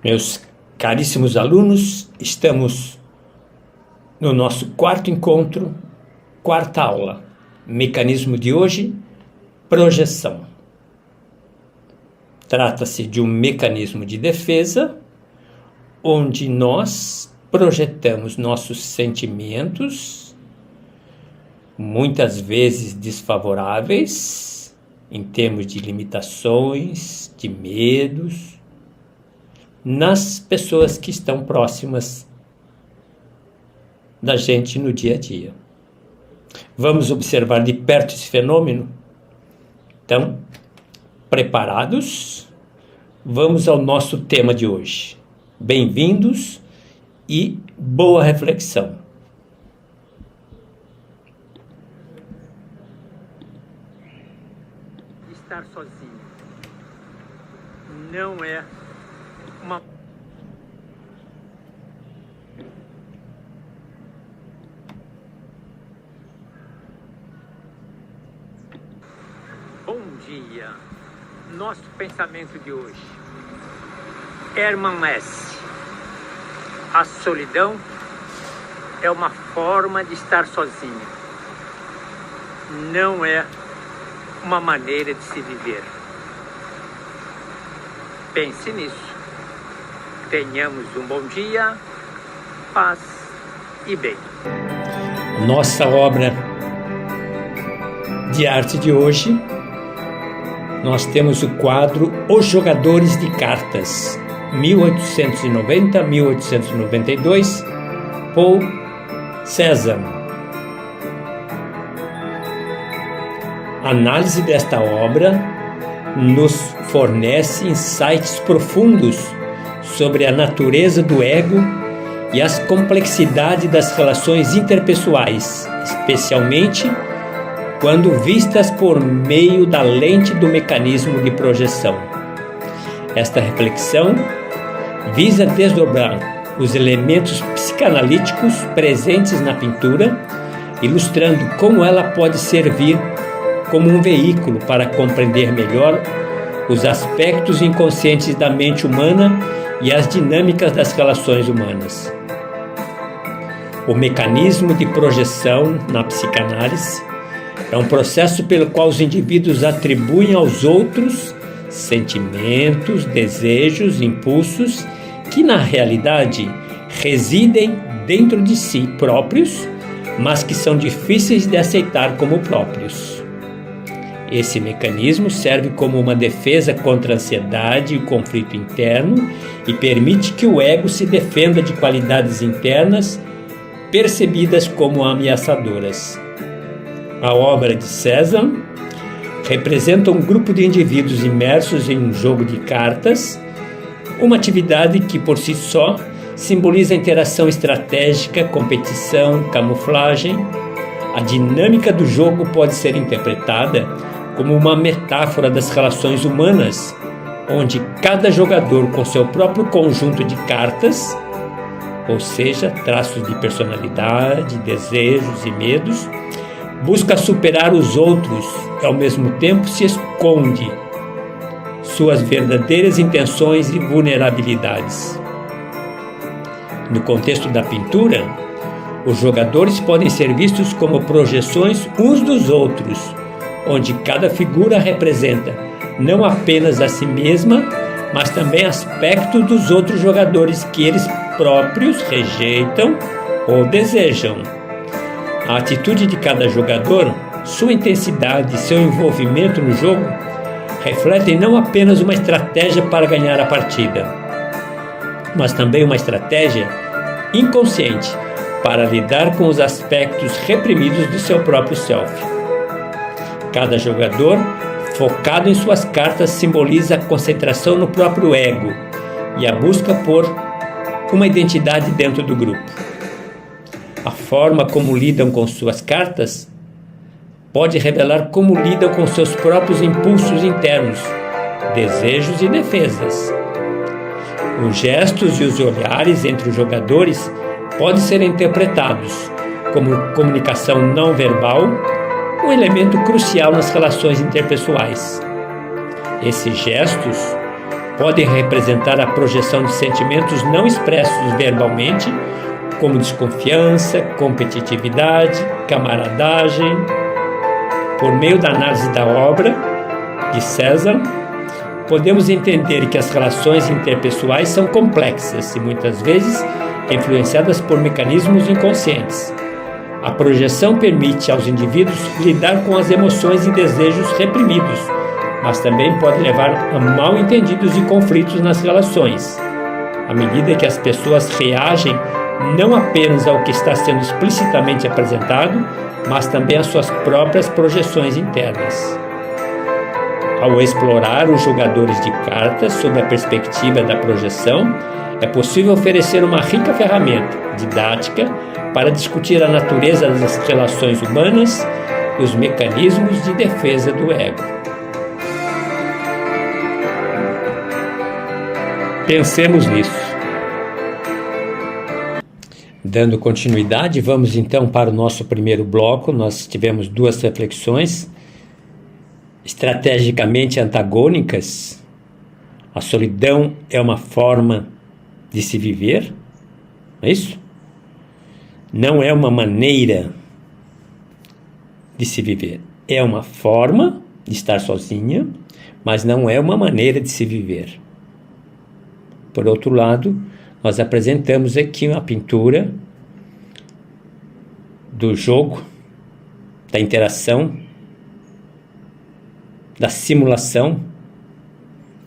Meus caríssimos alunos, estamos no nosso quarto encontro, quarta aula. Mecanismo de hoje, projeção. Trata-se de um mecanismo de defesa, onde nós projetamos nossos sentimentos, muitas vezes desfavoráveis, em termos de limitações, de medos, nas pessoas que estão próximas da gente no dia a dia. Vamos observar de perto esse fenômeno? Então, preparados? Vamos ao nosso tema de hoje. Bem-vindos e boa reflexão. Estar sozinho não é uma... Bom dia. Nosso pensamento de hoje. Hermann Hesse. A solidão é uma forma de estar sozinho. Não é uma maneira de se viver. Pense nisso. Tenhamos um bom dia, paz e bem. Nossa obra de arte de hoje, nós temos o quadro Os Jogadores de Cartas, 1890-1892, Paul Cézanne. A análise desta obra nos fornece insights profundos sobre a natureza do ego e as complexidades das relações interpessoais, especialmente quando vistas por meio da lente do mecanismo de projeção. Esta reflexão visa desdobrar os elementos psicanalíticos presentes na pintura, ilustrando como ela pode servir como um veículo para compreender melhor os aspectos inconscientes da mente humana e as dinâmicas das relações humanas. O mecanismo de projeção na psicanálise é um processo pelo qual os indivíduos atribuem aos outros sentimentos, desejos, impulsos que na realidade residem dentro de si próprios, mas que são difíceis de aceitar como próprios. Esse mecanismo serve como uma defesa contra a ansiedade e o conflito interno e permite que o ego se defenda de qualidades internas percebidas como ameaçadoras. A obra de Cézanne representa um grupo de indivíduos imersos em um jogo de cartas, uma atividade que por si só simboliza interação estratégica, competição, camuflagem. A dinâmica do jogo pode ser interpretada como uma metáfora das relações humanas, onde cada jogador com seu próprio conjunto de cartas, ou seja, traços de personalidade, desejos e medos, busca superar os outros e ao mesmo tempo se esconde suas verdadeiras intenções e vulnerabilidades. No contexto da pintura, os jogadores podem ser vistos como projeções uns dos outros, onde cada figura representa não apenas a si mesma, mas também aspectos dos outros jogadores que eles próprios rejeitam ou desejam. A atitude de cada jogador, sua intensidade e seu envolvimento no jogo refletem não apenas uma estratégia para ganhar a partida, mas também uma estratégia inconsciente para lidar com os aspectos reprimidos do seu próprio self. Cada jogador, focado em suas cartas, simboliza a concentração no próprio ego e a busca por uma identidade dentro do grupo. A forma como lidam com suas cartas pode revelar como lidam com seus próprios impulsos internos, desejos e defesas. Os gestos e os olhares entre os jogadores podem ser interpretados como comunicação não verbal, um elemento crucial nas relações interpessoais. Esses gestos podem representar a projeção de sentimentos não expressos verbalmente, como desconfiança, competitividade, camaradagem. Por meio da análise da obra de César, podemos entender que as relações interpessoais são complexas e muitas vezes influenciadas por mecanismos inconscientes. A projeção permite aos indivíduos lidar com as emoções e desejos reprimidos, mas também pode levar a mal-entendidos e conflitos nas relações, à medida que as pessoas reagem não apenas ao que está sendo explicitamente apresentado, mas também às suas próprias projeções internas. Ao explorar os jogadores de cartas sob a perspectiva da projeção, é possível oferecer uma rica ferramenta didática para discutir a natureza das relações humanas e os mecanismos de defesa do ego. Pensemos nisso. Dando continuidade, vamos então para o nosso primeiro bloco. Nós tivemos 2 reflexões estrategicamente antagônicas. A solidão é uma forma de se viver, não é isso? Não é uma maneira de se viver. É uma forma de estar sozinha, mas não é uma maneira de se viver. Por outro lado, nós apresentamos aqui uma pintura do jogo, da interação, da simulação,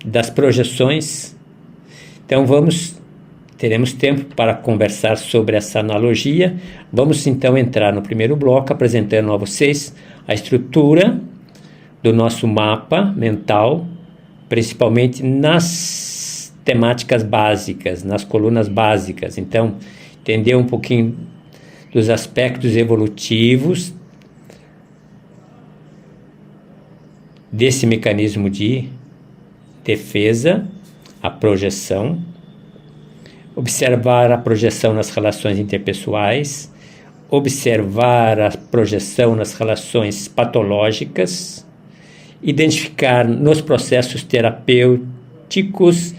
das projeções. Então teremos tempo para conversar sobre essa analogia. Vamos então entrar no primeiro bloco apresentando a vocês a estrutura do nosso mapa mental, principalmente nas temáticas básicas, nas colunas básicas. Então, entender um pouquinho dos aspectos evolutivos desse mecanismo de defesa, a projeção, observar a projeção nas relações interpessoais, observar a projeção nas relações patológicas, identificar nos processos terapêuticos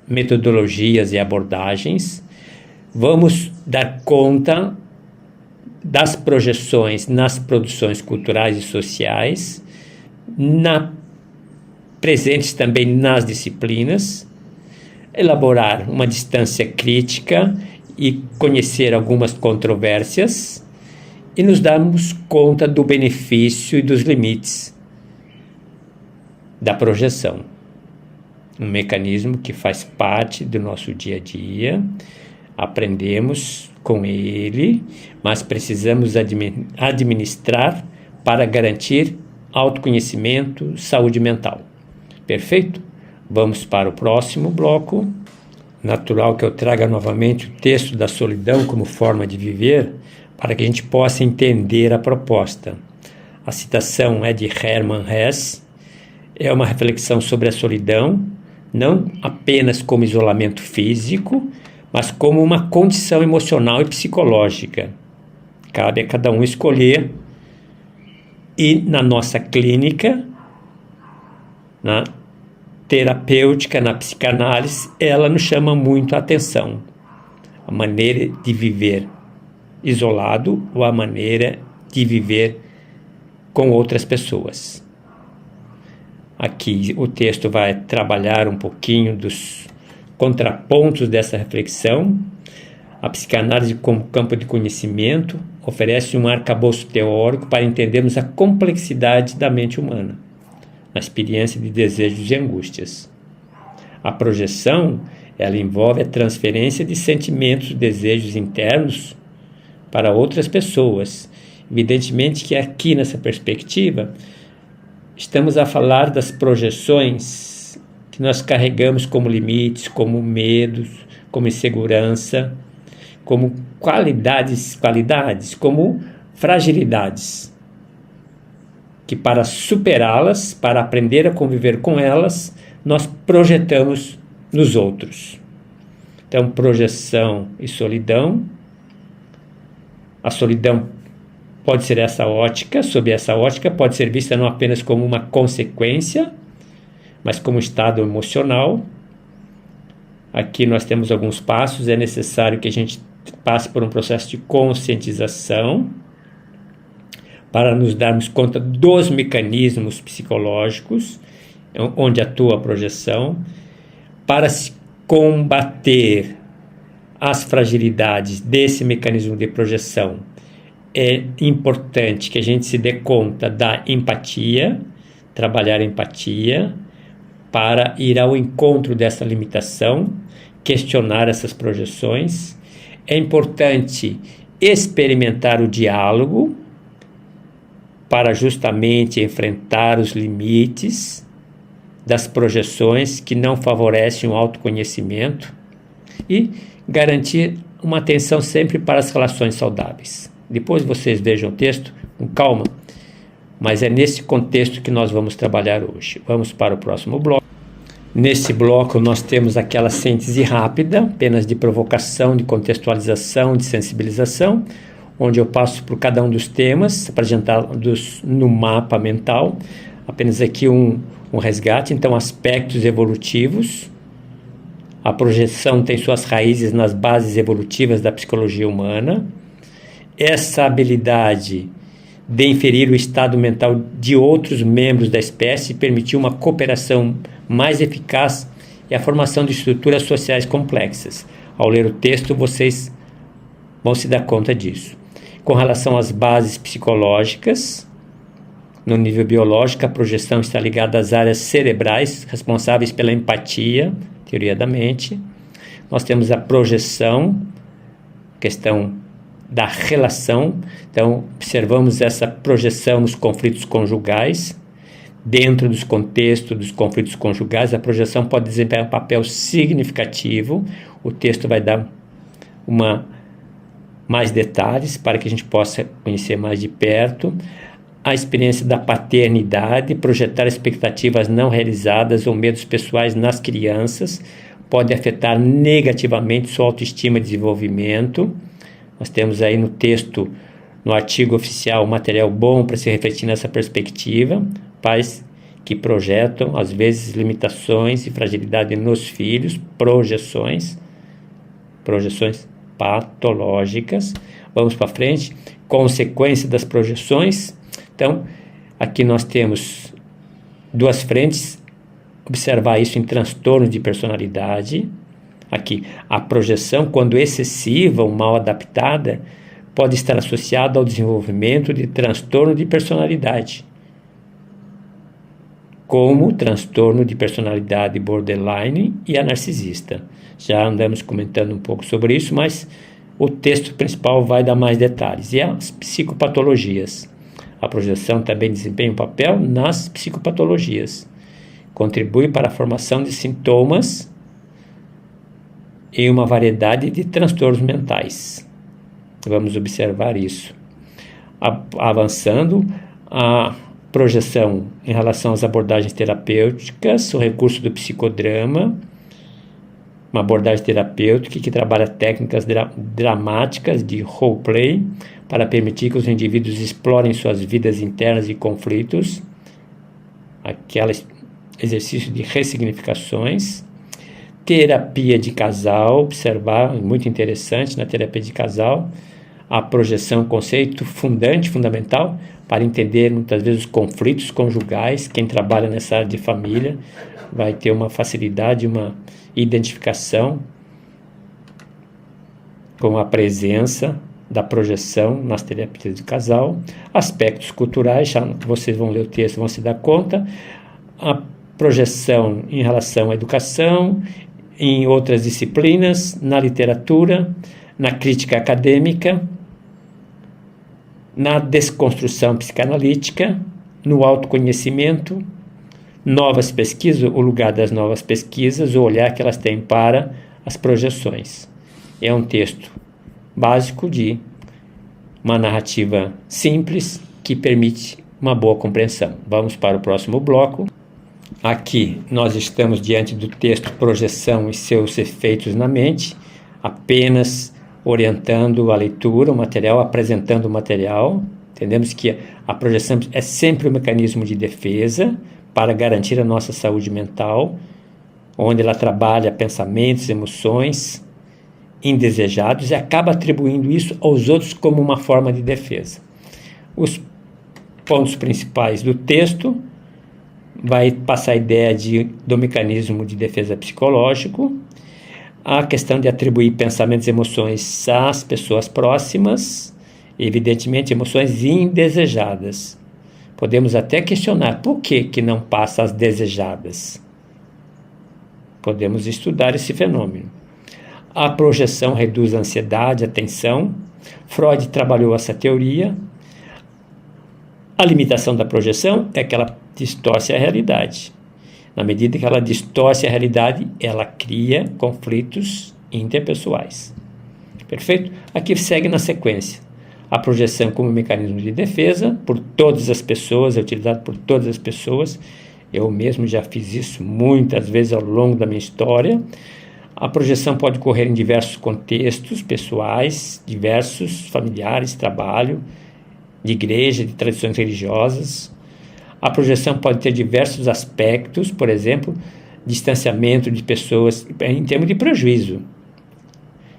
metodologias e abordagens. Vamos dar conta das projeções nas produções culturais e sociais, presentes também nas disciplinas, elaborar uma distância crítica e conhecer algumas controvérsias e nos darmos conta do benefício e dos limites da projeção. Um mecanismo que faz parte do nosso dia a dia, aprendemos com ele, mas precisamos administrar para garantir autoconhecimento, saúde mental. Perfeito? Vamos para o próximo bloco. Natural que eu traga novamente o texto da solidão como forma de viver, para que a gente possa entender a proposta. A citação é de Hermann Hesse, é uma reflexão sobre a solidão, não apenas como isolamento físico, mas como uma condição emocional e psicológica. Cabe a cada um escolher. E na nossa clínica, na terapêutica, na psicanálise, ela nos chama muito a atenção. A maneira de viver isolado ou a maneira de viver com outras pessoas. Aqui o texto vai trabalhar um pouquinho dos contrapontos dessa reflexão. A psicanálise como campo de conhecimento oferece um arcabouço teórico para entendermos a complexidade da mente humana, na experiência de desejos e angústias. A projeção, ela envolve a transferência de sentimentos e desejos internos para outras pessoas. Evidentemente que aqui nessa perspectiva estamos a falar das projeções que nós carregamos como limites, como medos, como insegurança, como qualidades, como fragilidades, que para superá-las, para aprender a conviver com elas, nós projetamos nos outros. Então, projeção e solidão. A solidão pode ser sob essa ótica, pode ser vista não apenas como uma consequência, mas como estado emocional. Aqui nós temos alguns passos, é necessário que a gente passe por um processo de conscientização para nos darmos conta dos mecanismos psicológicos onde atua a projeção, para se combater as fragilidades desse mecanismo de projeção. É importante que a gente se dê conta da empatia, trabalhar a empatia, para ir ao encontro dessa limitação, questionar essas projeções. É importante experimentar o diálogo para justamente enfrentar os limites das projeções que não favorecem o autoconhecimento e garantir uma atenção sempre para as relações saudáveis. Depois vocês vejam o texto com calma, mas é nesse contexto que nós vamos trabalhar hoje. Vamos para o próximo bloco. Nesse bloco nós temos aquela síntese rápida, apenas de provocação, de contextualização, de sensibilização, onde eu passo por cada um dos temas, apresentados no mapa mental. Apenas aqui um resgate. Então, aspectos evolutivos. A projeção tem suas raízes nas bases evolutivas da psicologia humana. Essa habilidade de inferir o estado mental de outros membros da espécie permitiu uma cooperação mais eficaz e a formação de estruturas sociais complexas. Ao ler o texto, vocês vão se dar conta disso. Com relação às bases psicológicas, no nível biológico, a projeção está ligada às áreas cerebrais responsáveis pela empatia, teoria da mente. Nós temos a projeção, questão da relação. Então, observamos essa projeção nos conflitos conjugais. Dentro dos contextos dos conflitos conjugais, a projeção pode desempenhar um papel significativo. O texto vai dar mais detalhes para que a gente possa conhecer mais de perto. A experiência da paternidade, projetar expectativas não realizadas ou medos pessoais nas crianças pode afetar negativamente sua autoestima e desenvolvimento. Nós temos aí no texto, no artigo oficial, material bom para se refletir nessa perspectiva. Pais que projetam, às vezes, limitações e fragilidade nos filhos, projeções patológicas. Vamos para frente. Consequência das projeções. Então, aqui nós temos duas frentes. Observar isso em transtorno de personalidade. Aqui, a projeção, quando excessiva ou mal adaptada, pode estar associada ao desenvolvimento de transtorno de personalidade, como transtorno de personalidade borderline e a narcisista. Já andamos comentando um pouco sobre isso, mas o texto principal vai dar mais detalhes. E as psicopatologias. A projeção também desempenha um papel nas psicopatologias. Contribui para a formação de sintomas e uma variedade de transtornos mentais. Vamos observar isso. Avançando, a projeção em relação às abordagens terapêuticas, o recurso do psicodrama, uma abordagem terapêutica que trabalha técnicas dramáticas de roleplay para permitir que os indivíduos explorem suas vidas internas e conflitos, aquele exercício de ressignificações. Terapia de casal, observar, muito interessante na terapia de casal, a projeção, conceito fundamental para entender muitas vezes os conflitos conjugais. Quem trabalha nessa área de família vai ter uma facilidade, uma identificação com a presença da projeção nas terapias de casal. Aspectos culturais, já vocês vão ler o texto, vão se dar conta. A projeção em relação à educação, em outras disciplinas, na literatura, na crítica acadêmica, na desconstrução psicanalítica, no autoconhecimento, novas pesquisas, o lugar das novas pesquisas, o olhar que elas têm para as projeções. É um texto básico de uma narrativa simples que permite uma boa compreensão. Vamos para o próximo bloco. Aqui nós estamos diante do texto Projeção e seus efeitos na mente, apenas orientando a leitura, o material, apresentando o material. Entendemos que a projeção é sempre um mecanismo de defesa para garantir a nossa saúde mental, onde ela trabalha pensamentos, emoções indesejados e acaba atribuindo isso aos outros como uma forma de defesa. Os pontos principais do texto vai passar a ideia do mecanismo de defesa psicológico, a questão de atribuir pensamentos e emoções às pessoas próximas, evidentemente emoções indesejadas. Podemos até questionar por que não passa as desejadas. Podemos estudar esse fenômeno. A projeção reduz a ansiedade, a tensão. Freud trabalhou essa teoria. A limitação da projeção é que ela distorce a realidade. Na medida que ela distorce a realidade, ela cria conflitos interpessoais. Perfeito? Aqui segue na sequência. A projeção como mecanismo de defesa por todas as pessoas, é utilizado por todas as pessoas. Eu mesmo já fiz isso muitas vezes ao longo da minha história. A projeção pode ocorrer em diversos contextos pessoais, diversos, familiares, trabalho, de igreja, de tradições religiosas. A projeção pode ter diversos aspectos, por exemplo, distanciamento de pessoas em termos de prejuízo.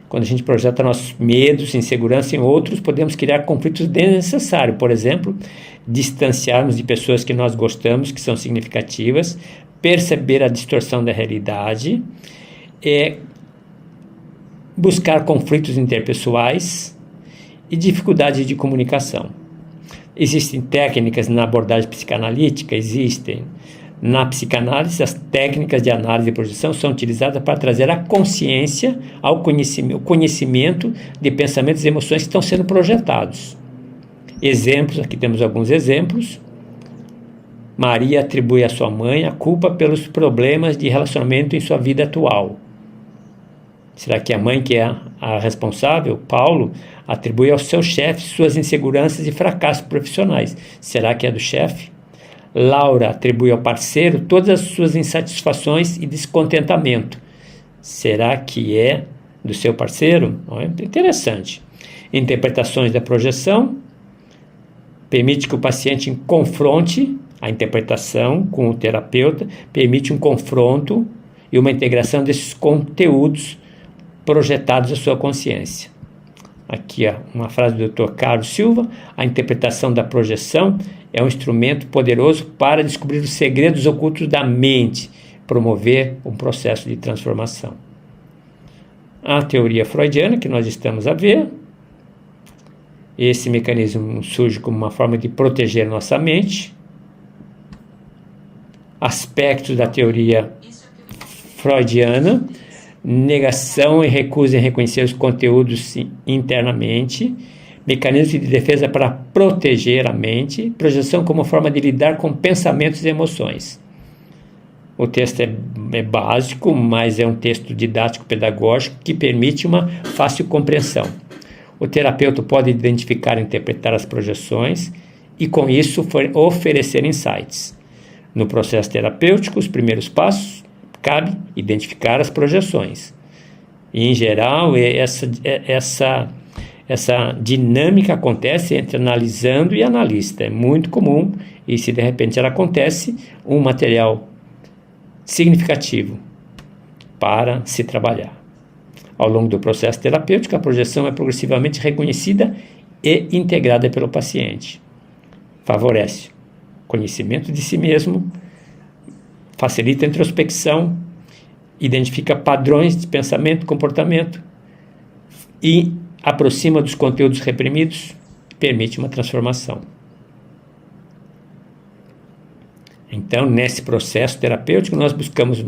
Quando a gente projeta nossos medos, insegurança em outros, podemos criar conflitos desnecessários. Por exemplo, distanciarmos de pessoas que nós gostamos, que são significativas, perceber a distorção da realidade, buscar conflitos interpessoais e dificuldades de comunicação. Existem técnicas na abordagem psicanalítica? Existem. Na psicanálise, as técnicas de análise e projeção são utilizadas para trazer a consciência ao conhecimento de pensamentos e emoções que estão sendo projetados. Exemplos, aqui temos alguns exemplos. Maria atribui à sua mãe a culpa pelos problemas de relacionamento em sua vida atual. Será que a mãe que é a responsável? Paulo atribui ao seu chefe suas inseguranças e fracassos profissionais. Será que é do chefe? Laura atribui ao parceiro todas as suas insatisfações e descontentamento. Será que é do seu parceiro? Interessante. Interpretações da projeção permite que o paciente confronte a interpretação com o terapeuta, permite um confronto e uma integração desses conteúdos projetados à sua consciência. Aqui uma frase do Dr. Carlos Silva: a interpretação da projeção é um instrumento poderoso para descobrir os segredos ocultos da mente, promover um processo de transformação. A teoria freudiana, que nós estamos a ver, esse mecanismo surge como uma forma de proteger nossa mente. Aspectos da teoria freudiana: negação e recusa em reconhecer os conteúdos internamente, mecanismos de defesa para proteger a mente, projeção como forma de lidar com pensamentos e emoções. O texto é básico, mas é um texto didático-pedagógico que permite uma fácil compreensão. O terapeuta pode identificar e interpretar as projeções e, com isso, oferecer insights. No processo terapêutico, os primeiros passos, cabe identificar as projeções. E, em geral, essa dinâmica acontece entre analisando e analista. É muito comum, e se de repente ela acontece, um material significativo para se trabalhar. Ao longo do processo terapêutico, a projeção é progressivamente reconhecida e integrada pelo paciente. Favorece conhecimento de si mesmo, facilita a introspecção, identifica padrões de pensamento e comportamento e aproxima dos conteúdos reprimidos e permite uma transformação. Então, nesse processo terapêutico, nós buscamos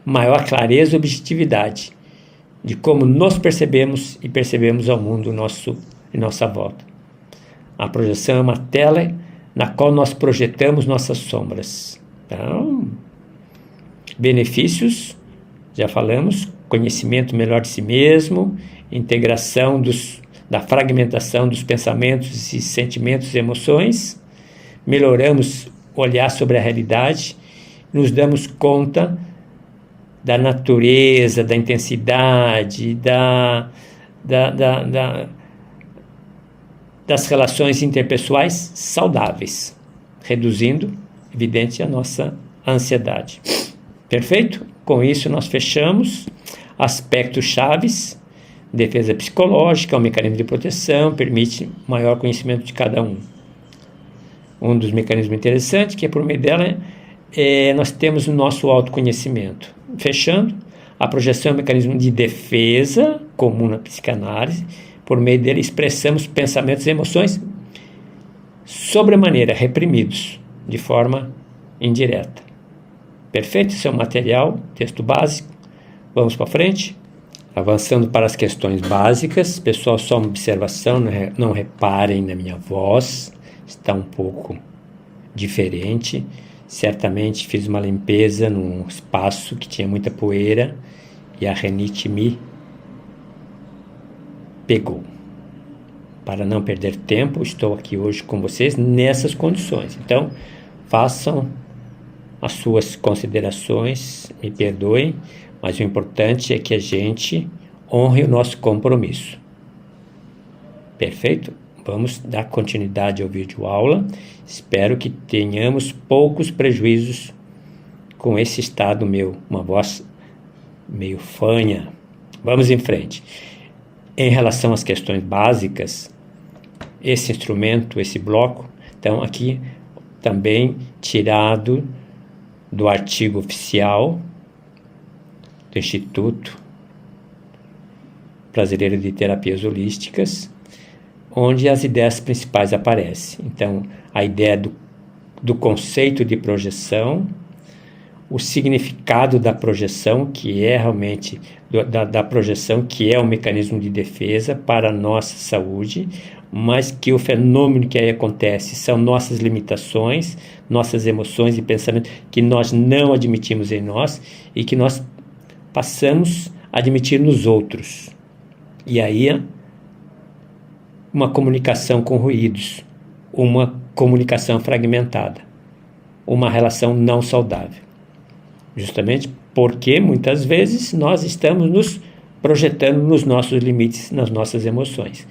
maior clareza e objetividade de como nos percebemos e percebemos ao mundo em nossa volta. A projeção é uma tela na qual nós projetamos nossas sombras. Então, benefícios, já falamos: conhecimento melhor de si mesmo, integração da fragmentação dos pensamentos e sentimentos e emoções, melhoramos o olhar sobre a realidade, nos damos conta da natureza, da intensidade, das relações interpessoais saudáveis, reduzindo evidente a nossa ansiedade. Perfeito? Com isso nós fechamos aspectos chaves. Defesa psicológica, um mecanismo de proteção, permite maior conhecimento de cada um. Um dos mecanismos interessantes, que é por meio dela, nós temos o nosso autoconhecimento. Fechando, a projeção é um mecanismo de defesa comum na psicanálise. Por meio dele expressamos pensamentos e emoções sobremaneira reprimidos, de forma indireta. Perfeito? Esse é o material, texto básico. Vamos para frente. Avançando para as questões básicas. Pessoal, só uma observação, não reparem na minha voz, está um pouco diferente. Certamente fiz uma limpeza num espaço que tinha muita poeira e a rinite me pegou. Para não perder tempo, estou aqui hoje com vocês nessas condições. Então, façam as suas considerações, me perdoem, mas o importante é que a gente honre o nosso compromisso. Perfeito? Vamos dar continuidade ao vídeo aula. Espero que tenhamos poucos prejuízos com esse estado meu, uma voz meio fanha. Vamos em frente. Em relação às questões básicas, esse instrumento, esse bloco, então aqui também tirado do artigo oficial do Instituto Brasileiro de Terapias Holísticas, onde as ideias principais aparecem. Então, a ideia do conceito de projeção, o significado da projeção, que é realmente da projeção, que é um mecanismo de defesa para a nossa saúde, mas que o fenômeno que aí acontece são nossas limitações, nossas emoções e pensamentos que nós não admitimos em nós e que nós passamos a admitir nos outros. E aí, uma comunicação com ruídos, uma comunicação fragmentada, uma relação não saudável. Justamente porque, muitas vezes, nós estamos nos projetando nos nossos limites, nas nossas emoções.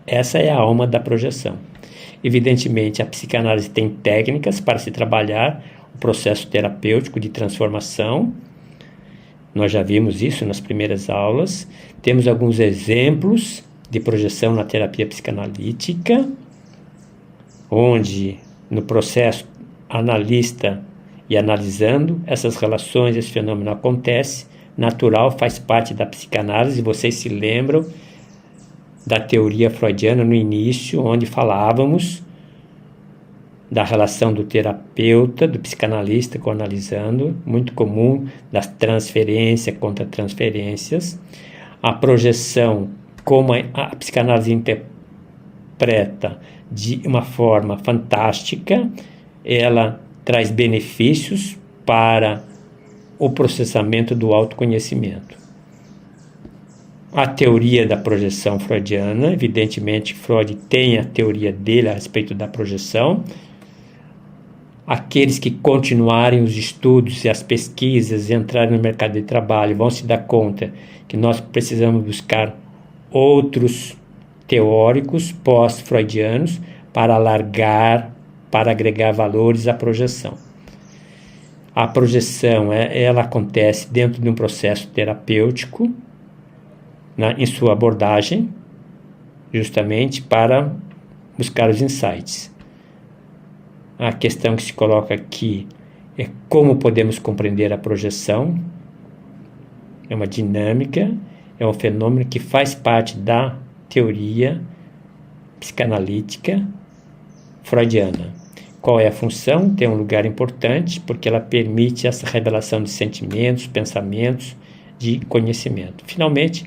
Essa é a alma da projeção. Evidentemente, a psicanálise tem técnicas para se trabalhar o processo terapêutico de transformação. Nós já vimos isso nas primeiras aulas. Temos alguns exemplos de projeção na terapia psicanalítica, onde no processo analista e analisando essas relações, esse fenômeno acontece, natural, faz parte da psicanálise. Vocês se lembram da teoria freudiana no início, onde falávamos da relação do terapeuta, do psicanalista com o analisando, muito comum, das transferências contra transferências. A projeção, como a psicanálise interpreta de uma forma fantástica, ela traz benefícios para o processamento do autoconhecimento. A teoria da projeção freudiana, evidentemente Freud tem a teoria dele a respeito da projeção. Aqueles que continuarem os estudos e as pesquisas e entrarem no mercado de trabalho vão se dar conta que nós precisamos buscar outros teóricos pós-freudianos para alargar, para agregar valores à projeção. A projeção, ela acontece dentro de um processo terapêutico, em sua abordagem, justamente para buscar os insights. A questão que se coloca aqui é como podemos compreender a projeção. É uma dinâmica, é um fenômeno que faz parte da teoria psicanalítica freudiana. Qual é a função? Tem um lugar importante, porque ela permite essa revelação de sentimentos, pensamentos, de conhecimento. Finalmente,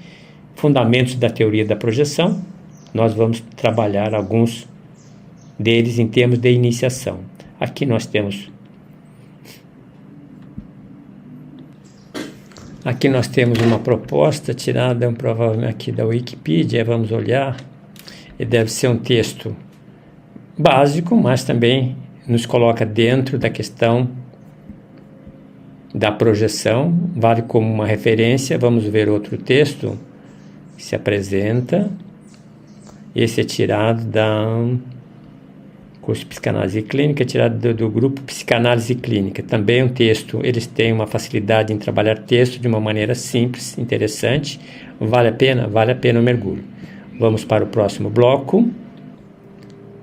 fundamentos da teoria da projeção. Nós vamos trabalhar alguns deles em termos de iniciação. Aqui nós temos uma proposta tirada provavelmente aqui da Wikipedia. Vamos olhar, e deve ser um texto básico, mas também nos coloca dentro da questão da projeção, vale como uma referência. Vamos ver outro texto que se apresenta. Esse é tirado Curso de Psicanálise Clínica, tirado do grupo Psicanálise Clínica. Também um texto, eles têm uma facilidade em trabalhar texto de uma maneira simples, interessante. Vale a pena? Vale a pena o mergulho. Vamos para o próximo bloco.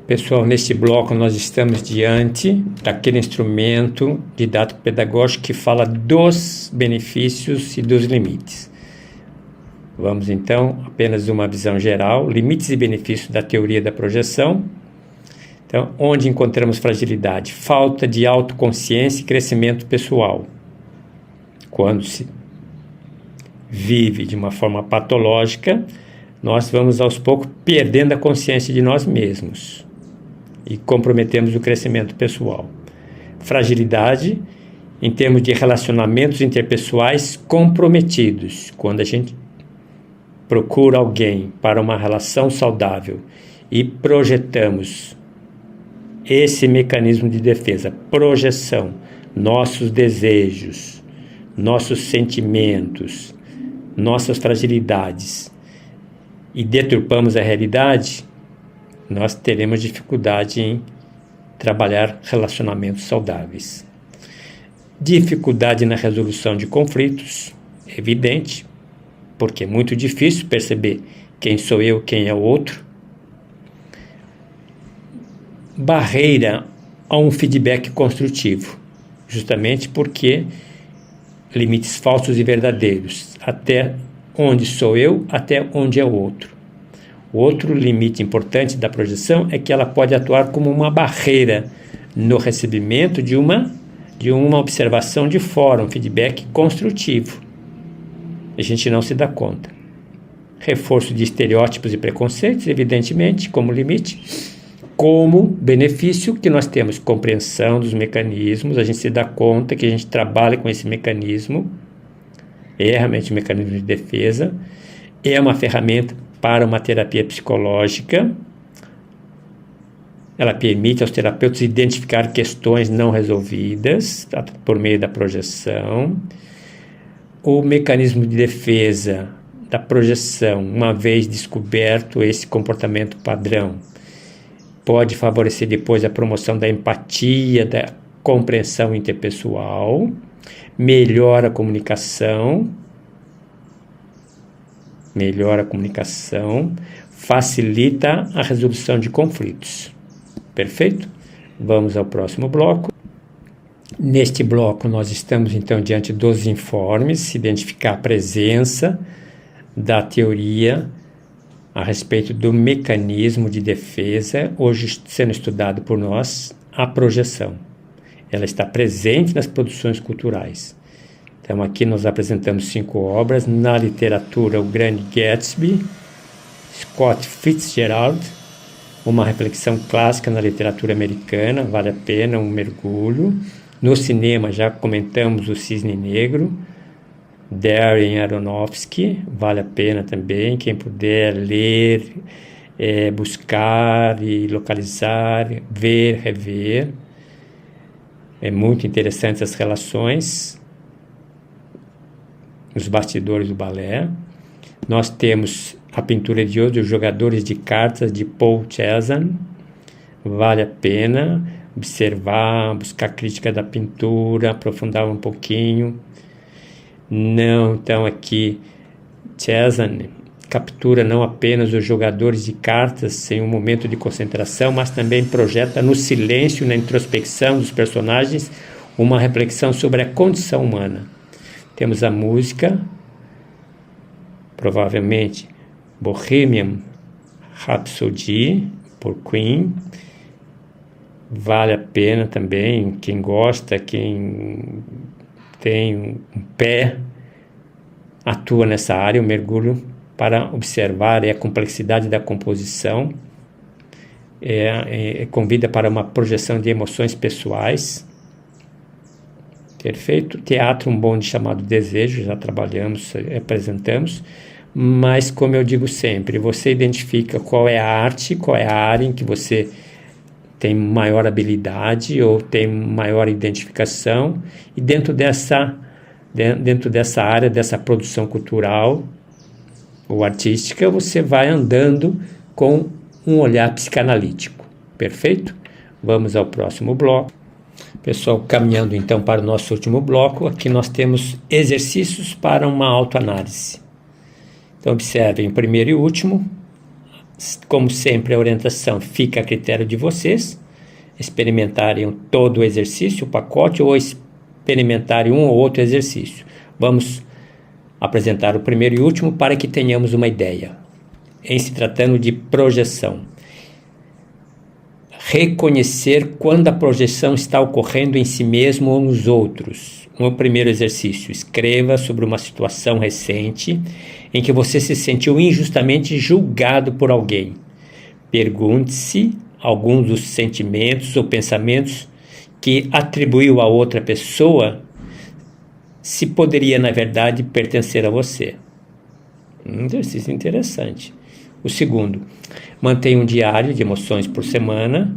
Pessoal, neste bloco nós estamos diante daquele instrumento didático pedagógico que fala dos benefícios e dos limites. Vamos então, apenas uma visão geral, limites e benefícios da teoria da projeção. Então, onde encontramos fragilidade? Falta de autoconsciência e crescimento pessoal. Quando se vive de uma forma patológica, nós vamos aos poucos perdendo a consciência de nós mesmos e comprometemos o crescimento pessoal. Fragilidade em termos de relacionamentos interpessoais comprometidos. Quando a gente procura alguém para uma relação saudável e projetamos esse mecanismo de defesa, projeção, nossos desejos, nossos sentimentos, nossas fragilidades, e deturpamos a realidade, nós teremos dificuldade em trabalhar relacionamentos saudáveis. Dificuldade na resolução de conflitos, evidente, porque é muito difícil perceber quem sou eu, quem é o outro. Barreira a um feedback construtivo, justamente porque limites falsos e verdadeiros, até onde sou eu, até onde é o outro. O outro limite importante da projeção é que ela pode atuar como uma barreira no recebimento de uma observação de fora, um feedback construtivo. A gente não se dá conta. Reforço de estereótipos e preconceitos, evidentemente, como limite. Como benefício que nós temos compreensão dos mecanismos, a gente se dá conta que a gente trabalha com esse mecanismo, é realmente um mecanismo de defesa, é uma ferramenta para uma terapia psicológica, ela permite aos terapeutas identificar questões não resolvidas por meio da projeção. O mecanismo de defesa da projeção, uma vez descoberto esse comportamento padrão, pode favorecer depois a promoção da empatia, da compreensão interpessoal, melhora a comunicação, facilita a resolução de conflitos. Perfeito? Vamos ao próximo bloco. Neste bloco nós estamos então diante dos informes, identificar a presença da teoria a respeito do mecanismo de defesa, hoje sendo estudado por nós, a projeção. Ela está presente nas produções culturais. Então aqui nós apresentamos 5 obras, na literatura O Grande Gatsby, Scott Fitzgerald, uma reflexão clássica na literatura americana, vale a pena um mergulho. No cinema já comentamos O Cisne Negro, Darren Aronofsky, vale a pena também, quem puder ler, buscar e localizar, ver, rever. É muito interessante as relações, os bastidores do balé. Nós temos a pintura de hoje, Os Jogadores de Cartas, de Paul Cézanne, vale a pena observar, buscar crítica da pintura, aprofundar um pouquinho. Não, então aqui Cézanne captura não apenas os jogadores de cartas em um momento de concentração, mas também projeta no silêncio, na introspecção dos personagens, uma reflexão sobre a condição humana. Temos a música, provavelmente Bohemian Rhapsody, por Queen. Vale a pena também, quem gosta, quem tem um pé, atua nessa área, o mergulho para observar a complexidade da composição, convida para uma projeção de emoções pessoais. Perfeito. Teatro, um bonde chamado Desejo, já trabalhamos, apresentamos, mas como eu digo sempre, você identifica qual é a arte, qual é a área em que você tem maior habilidade ou tem maior identificação, e dentro dessa área, dessa produção cultural ou artística, você vai andando com um olhar psicanalítico. Perfeito? Vamos ao próximo bloco. Pessoal, caminhando então para o nosso último bloco, aqui nós temos exercícios para uma autoanálise. Então observem o primeiro e o último. Como sempre, a orientação fica a critério de vocês, experimentarem todo o exercício, o pacote, ou experimentarem um ou outro exercício. Vamos apresentar o primeiro e último para que tenhamos uma ideia. Em se tratando de projeção, reconhecer quando a projeção está ocorrendo em si mesmo ou nos outros. O primeiro exercício: escreva sobre uma situação recente em que você se sentiu injustamente julgado por alguém. Pergunte-se alguns dos sentimentos ou pensamentos que atribuiu a outra pessoa, se poderia, na verdade, pertencer a você. Um exercício interessante. O segundo: mantenha um diário de emoções por semana.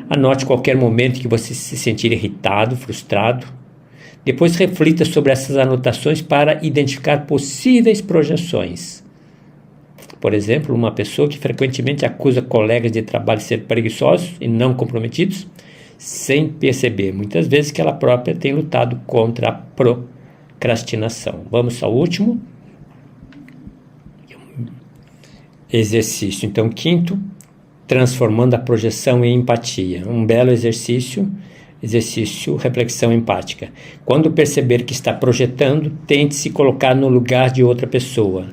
Anote qualquer momento que você se sentir irritado, frustrado. Depois reflita sobre essas anotações para identificar possíveis projeções. Por exemplo, uma pessoa que frequentemente acusa colegas de trabalho de ser preguiçosos e não comprometidos, sem perceber muitas vezes que ela própria tem lutado contra a procrastinação. Vamos ao último exercício. Então, quinto, transformando a projeção em empatia. Um belo exercício reflexão empática. Quando perceber que está projetando, tente se colocar no lugar de outra pessoa.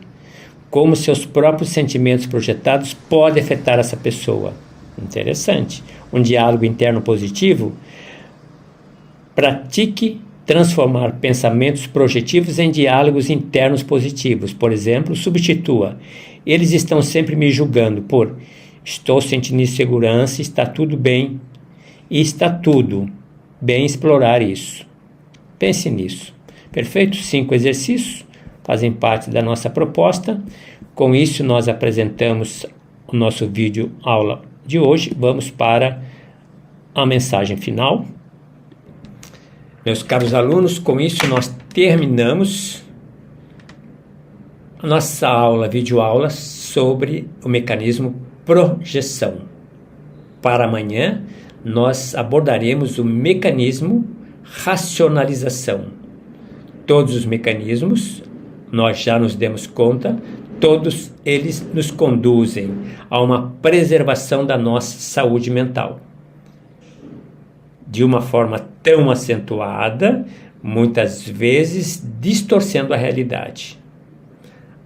Como seus próprios sentimentos projetados podem afetar essa pessoa. Interessante. Um diálogo interno positivo. Pratique transformar pensamentos projetivos em diálogos internos positivos. Por exemplo, substitua: eles estão sempre me julgando por estou sentindo insegurança, está tudo bem, e está tudo bem explorar isso. Pense nisso. Perfeito? 5 exercícios fazem parte da nossa proposta. Com isso, nós apresentamos o nosso vídeo aula de hoje. Vamos para a mensagem final. Meus caros alunos, com isso nós terminamos a nossa aula, videoaula, sobre o mecanismo projeção. Para amanhã, nós abordaremos o mecanismo racionalização. Todos os mecanismos, nós já nos demos conta, todos eles nos conduzem a uma preservação da nossa saúde mental. De uma forma tão acentuada, muitas vezes distorcendo a realidade.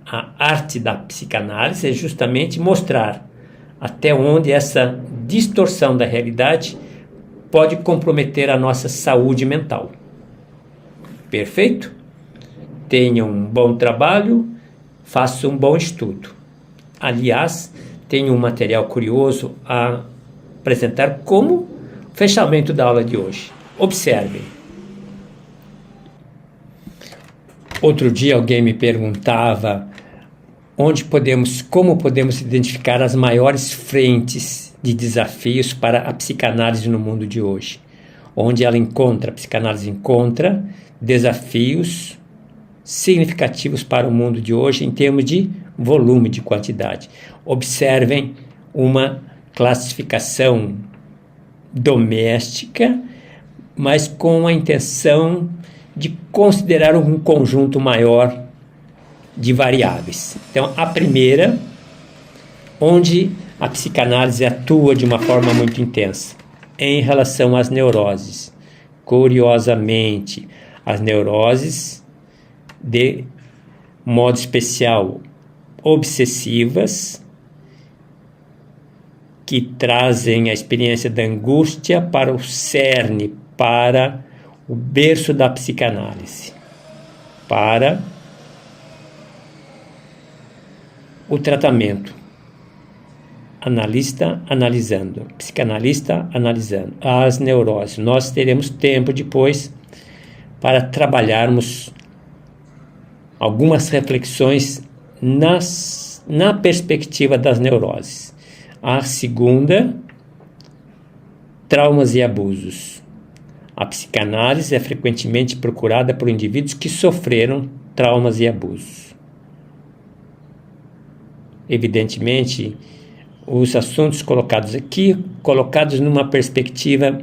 A arte da psicanálise é justamente mostrar até onde essa distorção da realidade pode comprometer a nossa saúde mental. Perfeito? Tenha um bom trabalho, faça um bom estudo. Aliás, tenho um material curioso a apresentar como fechamento da aula de hoje. Observem. Outro dia alguém me perguntava como podemos identificar as maiores frentes de desafios para a psicanálise no mundo de hoje. Onde a psicanálise encontra desafios significativos para o mundo de hoje em termos de volume, de quantidade. Observem uma classificação doméstica, mas com a intenção de considerar um conjunto maior de variáveis. Então, a primeira, onde a psicanálise atua de uma forma muito intensa, em relação às neuroses. Curiosamente, as neuroses, de modo especial, obsessivas, que trazem a experiência da angústia para o cerne, para o berço da psicanálise, para o tratamento. Analista analisando, psicanalista analisando as neuroses. Nós teremos tempo depois para trabalharmos algumas reflexões na perspectiva das neuroses. A segunda, traumas e abusos. A psicanálise é frequentemente procurada por indivíduos que sofreram traumas e abusos. Evidentemente, os assuntos colocados aqui, colocados numa perspectiva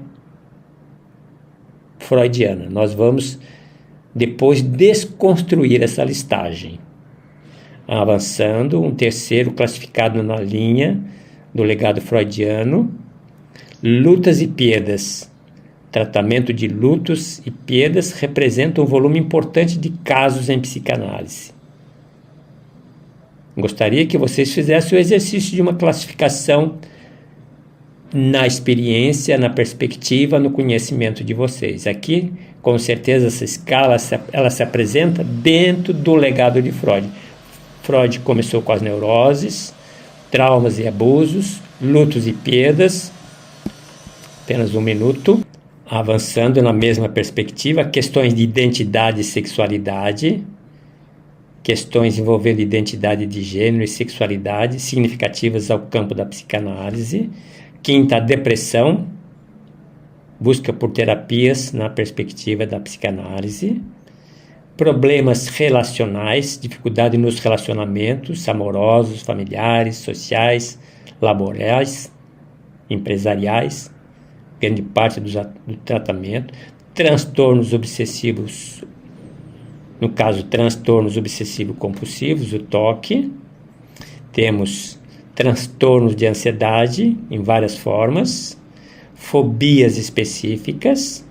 freudiana. Nós vamos depois desconstruir essa listagem. Avançando, um terceiro classificado na linha do legado freudiano, lutas e perdas. Tratamento de lutos e perdas representa um volume importante de casos em psicanálise. Gostaria que vocês fizessem o exercício de uma classificação na experiência, na perspectiva, no conhecimento de vocês. Aqui, com certeza, essa escala ela se apresenta dentro do legado de Freud. Freud começou com as neuroses, traumas e abusos, lutos e perdas. Apenas um minuto. Avançando na mesma perspectiva, questões de identidade e sexualidade, questões envolvendo identidade de gênero e sexualidade significativas ao campo da psicanálise. Quinta, a depressão, busca por terapias na perspectiva da psicanálise. Problemas relacionais, dificuldade nos relacionamentos amorosos, familiares, sociais, laborais, empresariais, grande parte do tratamento. Transtornos obsessivos, no caso, transtornos obsessivo-compulsivos, o TOC. Temos transtornos de ansiedade em várias formas, fobias específicas,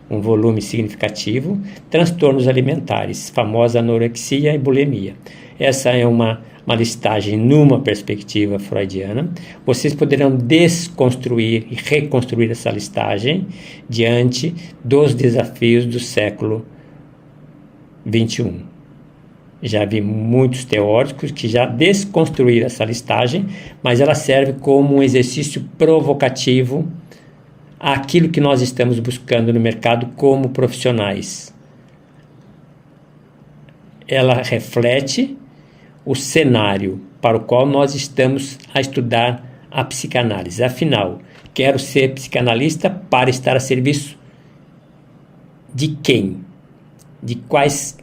um volume significativo, transtornos alimentares, famosa anorexia e bulimia. Essa é uma listagem numa perspectiva freudiana. Vocês poderão desconstruir e reconstruir essa listagem diante dos desafios do século XXI. Já vi muitos teóricos que já desconstruíram essa listagem, mas ela serve como um exercício provocativo àquilo que nós estamos buscando no mercado como profissionais. Ela reflete o cenário para o qual nós estamos a estudar a psicanálise. Afinal, quero ser psicanalista para estar a serviço de quem? De quais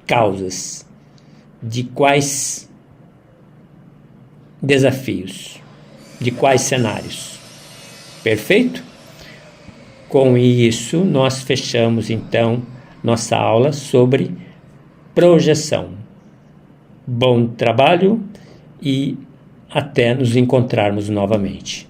causas? De quais desafios? De quais cenários? Perfeito? Com isso, nós fechamos então nossa aula sobre projeção. Bom trabalho e até nos encontrarmos novamente.